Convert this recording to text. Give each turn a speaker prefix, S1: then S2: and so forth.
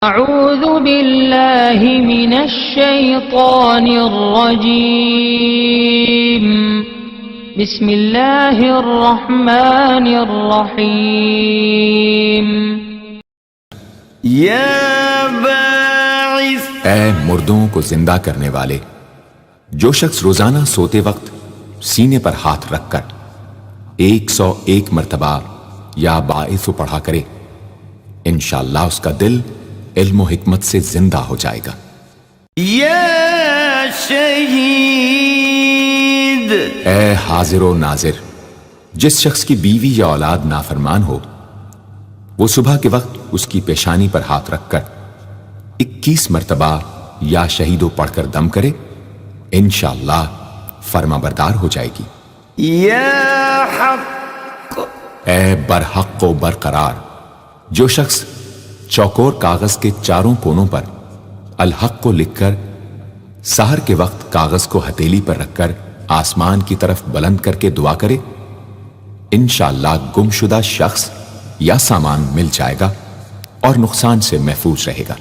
S1: اعوذ باللہ من الشیطان الرجیم بسم اللہ الرحمن الرحیم
S2: یا باعث،
S3: اے مردوں کو زندہ کرنے والے، جو شخص روزانہ سوتے وقت سینے پر ہاتھ رکھ کر 101 مرتبہ یا باعث پڑھا کرے، انشاءاللہ اس کا دل علم و حکمت سے زندہ ہو جائے گا۔
S2: یا شہید،
S3: اے حاضر و ناظر، جس شخص کی بیوی یا اولاد نافرمان ہو، وہ صبح کے وقت اس کی پیشانی پر ہاتھ رکھ کر 21 مرتبہ یا شہیدو پڑھ کر دم کرے، انشاءاللہ فرما بردار ہو جائے گی۔
S2: یا حق،
S3: اے برحق و برقرار، جو شخص چوکور کاغذ کے چاروں کونوں پر الحق کو لکھ کر سحر کے وقت کاغذ کو ہتھیلی پر رکھ کر آسمان کی طرف بلند کر کے دعا کرے، انشاءاللہ گمشدہ شخص یا سامان مل جائے گا اور نقصان سے محفوظ رہے گا۔